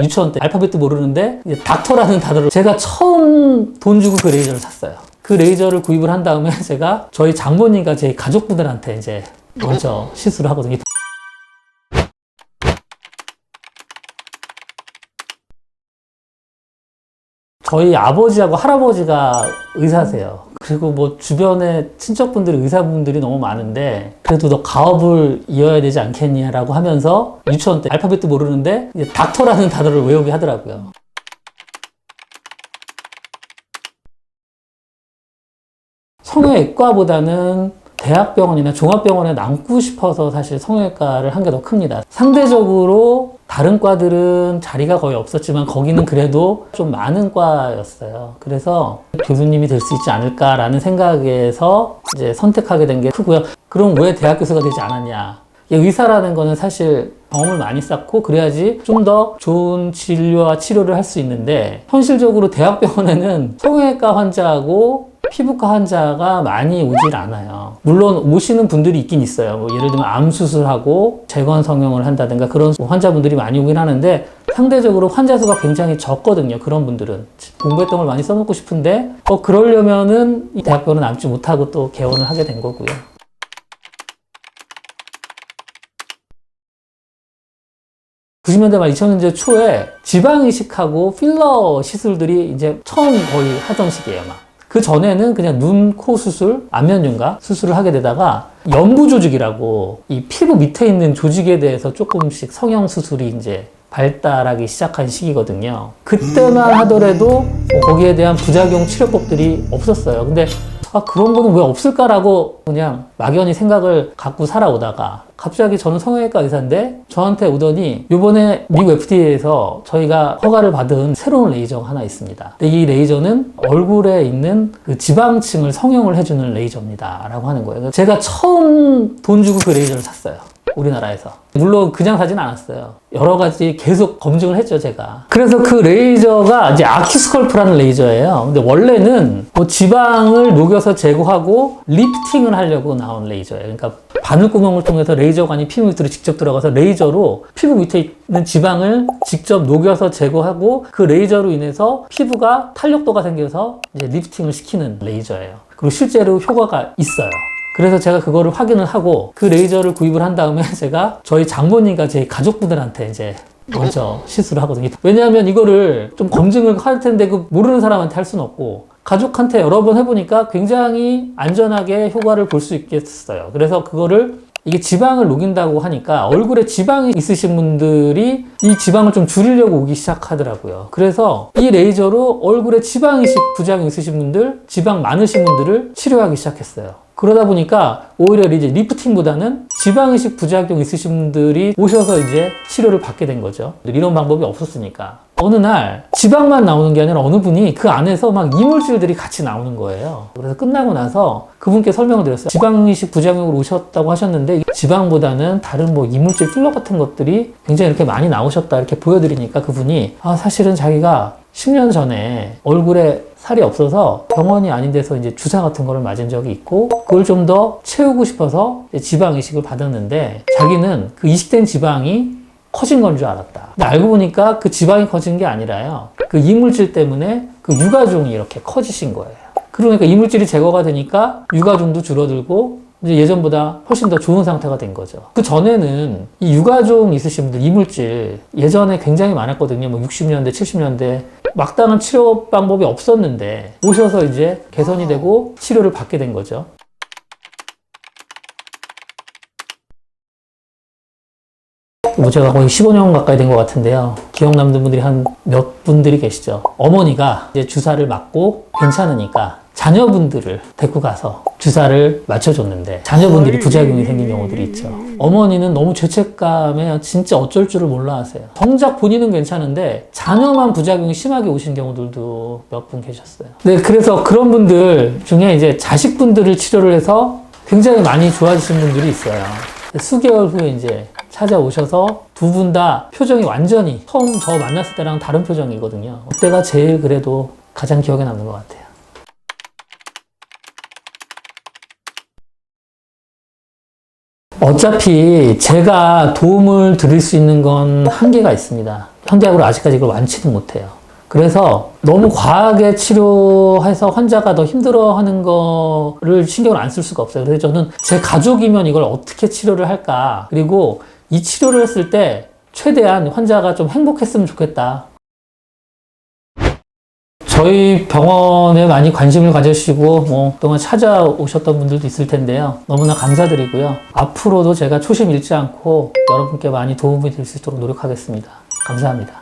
유치원 때 알파벳도 모르는데 이제 닥터라는 단어를 제가 처음 돈 주고 그 레이저를 샀어요. 그 레이저를 구입을 한 다음에 제가 저희 장모님과 제 가족분들한테 이제 먼저 시술을 하거든요. 저희 아버지하고 할아버지가 의사세요. 그리고 뭐 주변에 친척분들이 의사분들이 너무 많은데 그래도 너 가업을 이어야 되지 않겠냐라고 하면서 유치원 때 알파벳도 모르는데 이제 닥터라는 단어를 외우게 하더라고요. 성형외과보다는 대학병원이나 종합병원에 남고 싶어서 사실 성형외과를 한 게 더 큽니다. 상대적으로 다른 과들은 자리가 거의 없었지만 거기는 그래도 좀 많은 과였어요. 그래서 교수님이 될 수 있지 않을까라는 생각에서 이제 선택하게 된 게 크고요. 그럼 왜 대학 교수가 되지 않았냐? 의사라는 거는 사실 경험을 많이 쌓고 그래야지 좀 더 좋은 진료와 치료를 할 수 있는데 현실적으로 대학병원에는 성형외과 환자하고 피부과 환자가 많이 오질 않아요. 물론 오시는 분들이 있긴 있어요. 뭐 예를 들면 암 수술하고 재건 성형을 한다든가 그런 환자분들이 많이 오긴 하는데 상대적으로 환자 수가 굉장히 적거든요. 그런 분들은 공부했던 걸 많이 써먹고 싶은데 그러려면은 이 대학병원에 남지 못하고 또 개원을 하게 된 거고요. 90년대 말 2000년대 초에 지방 이식하고 필러 시술들이 이제 처음 거의 하던 시기예요. 그 전에는 그냥 눈, 코 수술, 안면 윤곽 수술을 하게 되다가 연부 조직이라고 이 피부 밑에 있는 조직에 대해서 조금씩 성형 수술이 이제 발달하기 시작한 시기거든요. 그때만 하더라도 거기에 대한 부작용 치료법들이 없었어요. 근데 그런 거는 왜 없을까라고 그냥 막연히 생각을 갖고 살아오다가 갑자기 저는 성형외과 의사인데 저한테 오더니 이번에 미국 FDA에서 저희가 허가를 받은 새로운 레이저가 하나 있습니다. 근데 이 레이저는 얼굴에 있는 그 지방층을 성형을 해주는 레이저입니다 라고 하는 거예요. 제가 처음 돈 주고 그 레이저를 샀어요. 우리나라에서. 물론 그냥 사진 않았어요. 여러 가지 계속 검증을 했죠, 제가. 그래서 그 레이저가 이제 아큐스컬프라는 레이저예요. 근데 원래는 뭐 지방을 녹여서 제거하고 리프팅을 하려고 나온 레이저예요. 그러니까 바늘구멍을 통해서 레이저관이 피부 밑으로 직접 들어가서 레이저로 피부 밑에 있는 지방을 직접 녹여서 제거하고 그 레이저로 인해서 피부가 탄력도가 생겨서 이제 리프팅을 시키는 레이저예요. 그리고 실제로 효과가 있어요. 그래서 제가 그거를 확인을 하고 그 레이저를 구입을 한 다음에 제가 저희 장모님과 제 가족분들한테 이제 먼저 시술을 하거든요. 왜냐하면 이거를 좀 검증을 할 텐데 그 모르는 사람한테 할 수는 없고 가족한테 여러 번 해보니까 굉장히 안전하게 효과를 볼 수 있겠어요. 그래서 그거를 이게 지방을 녹인다고 하니까 얼굴에 지방이 있으신 분들이 이 지방을 좀 줄이려고 오기 시작하더라고요. 그래서 이 레이저로 얼굴에 지방 이식 부작용 있으신 분들, 지방 많으신 분들을 치료하기 시작했어요. 그러다 보니까 오히려 이제 리프팅보다는 지방 이식 부작용 있으신 분들이 오셔서 이제 치료를 받게 된 거죠. 이런 방법이 없었으니까. 어느 날 지방만 나오는 게 아니라 어느 분이 그 안에서 막 이물질들이 같이 나오는 거예요. 그래서 끝나고 나서 그분께 설명을 드렸어요. 지방 이식 부작용으로 오셨다고 하셨는데 지방보다는 다른 뭐 이물질 필러 같은 것들이 굉장히 이렇게 많이 나오셨다 이렇게 보여드리니까 그분이 사실은 자기가 10년 전에 얼굴에 살이 없어서 병원이 아닌 데서 이제 주사 같은 거를 맞은 적이 있고 그걸 좀 더 채우고 싶어서 지방 이식을 받았는데 자기는 그 이식된 지방이 커진 건 줄 알았다. 근데 알고 보니까 그 지방이 커진 게 아니라요. 그 이물질 때문에 그 유가종이 이렇게 커지신 거예요. 그러니까 이물질이 제거가 되니까 유가종도 줄어들고 이제 예전보다 훨씬 더 좋은 상태가 된 거죠. 그 전에는 이 유가종 있으신 분들 이물질 예전에 굉장히 많았거든요. 뭐 60년대, 70년대 막다른 치료 방법이 없었는데 오셔서 이제 개선이 되고 치료를 받게 된 거죠. 뭐 제가 거의 15년 가까이 된 것 같은데요. 기억 남는 분들이 한 몇 분들이 계시죠. 어머니가 이제 주사를 맞고 괜찮으니까 자녀분들을 데리고 가서 주사를 맞춰줬는데 자녀분들이 부작용이 생긴 경우들이 있죠. 어머니는 너무 죄책감에 진짜 어쩔 줄을 몰라 하세요. 정작 본인은 괜찮은데 자녀만 부작용이 심하게 오신 경우들도 몇 분 계셨어요. 네, 그래서 그런 분들 중에 이제 자식분들을 치료를 해서 굉장히 많이 좋아지신 분들이 있어요. 수개월 후에 이제 찾아오셔서 두 분 다 표정이 완전히 처음 저 만났을 때랑 다른 표정이거든요. 그때가 제일 그래도 가장 기억에 남는 것 같아요. 어차피 제가 도움을 드릴 수 있는 건 한계가 있습니다. 현대약으로 아직까지 이걸 완치는 못해요. 그래서 너무 과하게 치료해서 환자가 더 힘들어하는 거를 신경을 안 쓸 수가 없어요. 그래서 저는 제 가족이면 이걸 어떻게 치료를 할까? 그리고 이 치료를 했을 때 최대한 환자가 좀 행복했으면 좋겠다. 저희 병원에 많이 관심을 가져주시고 그동안 찾아오셨던 분들도 있을 텐데요. 너무나 감사드리고요. 앞으로도 제가 초심 잃지 않고 여러분께 많이 도움이 될 수 있도록 노력하겠습니다. 감사합니다.